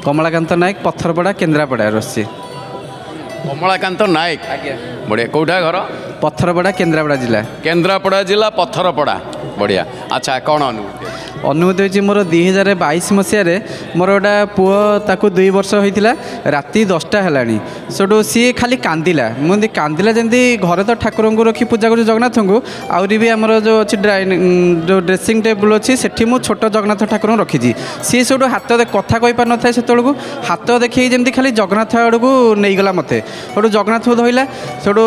କମଳାକାନ୍ତ ନାୟକ ପଥରପଡ଼ା କେନ୍ଦ୍ରାପଡ଼ାରୁ ଆସିଛି। କମଳାକାନ୍ତ ନାୟକ, ଆଜ୍ଞା। ବଢ଼ିଆ। କେଉଁଟା ଘର? ପଥରପଡ଼ା କେନ୍ଦ୍ରାପଡ଼ା ଜିଲ୍ଲା। କେନ୍ଦ୍ରାପଡ଼ା ଜିଲ୍ଲା ପଥରପଡ଼ା। ବଢ଼ିଆ। ଆଚ୍ଛା, କ'ଣ ଅନୁଭୂତି? ଅନୁଭୂତି ହେଉଛି ମୋର 2022 ମସିହାରେ ମୋର ଗୋଟେ ପୁଅ, ତାକୁ 2 ବର୍ଷ ହୋଇଥିଲା। ରାତି 10ଟା ହେଲାଣି, ସେଠୁ ସିଏ ଖାଲି କାନ୍ଦିଲା। ମୁଁ ଏମିତି କାନ୍ଦିଲା ଯେମିତି ଘରେ ତ ଠାକୁରଙ୍କୁ ରଖି ପୂଜା କରୁଛୁ ଜଗନ୍ନାଥଙ୍କୁ, ଆହୁରି ବି ଆମର ଯେଉଁ ଅଛି ଯେଉଁ ଡ୍ରେସିଂ ଟେବୁଲ୍ ଅଛି ସେଠି ମୁଁ ଛୋଟ ଜଗନ୍ନାଥ ଠାକୁରଙ୍କୁ ରଖିଛି। ସିଏ ସେଠୁ ହାତ କଥା କହିପାରିନଥାଏ ସେତେବେଳକୁ, ହାତ ଦେଖେଇ ଯେମିତି ଖାଲି ଜଗନ୍ନାଥ ଆଡ଼କୁ ନେଇଗଲା ମୋତେ। ସେଠୁ ଜଗନ୍ନାଥଙ୍କୁ ଧଇଲା, ସେଠୁ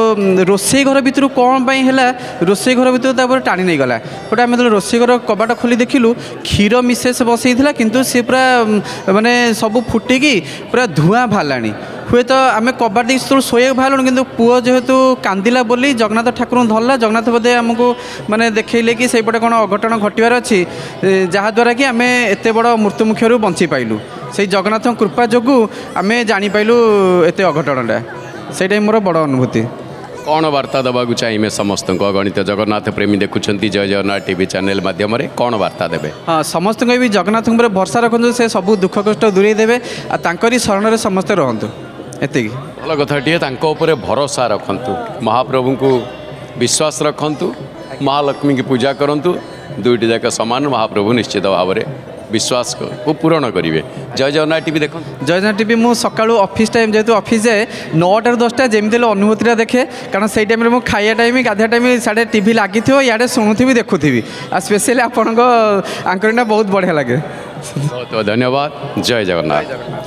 ରୋଷେଇ ଘର ଭିତରୁ କ'ଣ ପାଇଁ ହେଲା, ରୋଷେଇ ଘର ଭିତରୁ ତାପରେ ଟାଣି ନେଇଗଲା। ସେଠୁ ଆମେ ଯେତେବେଳେ ରୋଷେଇ ଘର କବାଟ ଖୋଲି ଦେଖିଲୁ, କ୍ଷୀର ମିସେସ୍ ବସେଇଥିଲା, କିନ୍ତୁ ସେ ପୁରା ମାନେ ସବୁ ଫୁଟିକି ପୁରା ଧୂଆଁ ବାହାରିଲାଣି। ହୁଏତ ଆମେ କବାଟ ଦେଇକି ସେତେବେଳେ ଶୋଇବାକୁ ବାହାରିଲୁଣି, କିନ୍ତୁ ପୁଅ ଯେହେତୁ କାନ୍ଦିଲା ବୋଲି ଜଗନ୍ନାଥ ଠାକୁରଙ୍କୁ ଧରିଲା। ଜଗନ୍ନାଥ ବୋଧେ ଆମକୁ ମାନେ ଦେଖେଇଲେ କି ସେଇପଟେ କ'ଣ ଅଘଟଣ ଘଟିବାର ଅଛି, ଯାହାଦ୍ୱାରା କି ଆମେ ଏତେ ବଡ଼ ମୃତ୍ୟୁମୁଖରୁ ବଞ୍ଚି ପାଇଲୁ। ସେଇ ଜଗନ୍ନାଥଙ୍କ କୃପା ଯୋଗୁଁ ଆମେ ଜାଣିପାଇଲୁ ଏତେ ଅଘଟଣଟା। ସେଇଟା ହିଁ ମୋର ବଡ଼ ଅନୁଭୂତି। କ'ଣ ବାର୍ତ୍ତା ଦେବାକୁ ଚାହିଁବେ ସମସ୍ତଙ୍କୁ? ଅଗଣିତ ଜଗନ୍ନାଥ ପ୍ରେମୀ ଦେଖୁଛନ୍ତି ଜୟ ଜଗନ୍ନାଥ ଟିଭି ଚ୍ୟାନେଲ୍ ମାଧ୍ୟମରେ, କ'ଣ ବାର୍ତ୍ତା ଦେବେ? ହଁ, ସମସ୍ତଙ୍କୁ ବି ଜଗନ୍ନାଥଙ୍କ ଉପରେ ଭରସା ରଖନ୍ତୁ, ସେ ସବୁ ଦୁଃଖ କଷ୍ଟ ଦୂରେଇ ଦେବେ, ଆଉ ତାଙ୍କରି ଶରଣରେ ସମସ୍ତେ ରହନ୍ତୁ। ଏତିକି। ଭଲ କଥାଟିଏ, ତାଙ୍କ ଉପରେ ଭରସା ରଖନ୍ତୁ, ମହାପ୍ରଭୁଙ୍କୁ ବିଶ୍ୱାସ ରଖନ୍ତୁ, ମହାଲକ୍ଷ୍ମୀଙ୍କୁ ପୂଜା କରନ୍ତୁ। ଦୁଇଟି ଯାକ ସମାନ, ମହାପ୍ରଭୁ ନିଶ୍ଚିତ ଭାବରେ ବିଶ୍ୱାସକୁ ପୂରଣ କରିବେ। ଜୟ ଜଗନ୍ନାଥ ଟିଭି ଦେଖନ୍ତୁ। ଜୟ ଜଗନ୍ନାଥ ଟିଭି ମୁଁ ସକାଳୁ ଅଫିସ୍ ଟାଇମ୍, ଯେହେତୁ ଅଫିସ୍ ଯାଏ 9ଟାରୁ 10ଟା, ଯେମିତି ହେଲେ ଅନୁଭୂତିଟା ଦେଖେ। କାରଣ ସେଇ ଟାଇମ୍ରେ ମୁଁ ଖାଇବା ଟାଇମ୍, ଗାଧୋଇବା ଟାଇମ୍, ସିଆଡ଼େ ଟିଭି ଲାଗିଥିବ, ଇଆଡ଼େ ଶୁଣୁଥିବି, ଦେଖୁଥିବି। ଆଉ ସ୍ପେଶିଆଲି ଆପଣଙ୍କ ଆଙ୍କରିଂଟା ବହୁତ ବଢ଼ିଆ ଲାଗେ। ବହୁତ ବହୁତ ଧନ୍ୟବାଦ। ଜୟ ଜଗନ୍ନାଥ।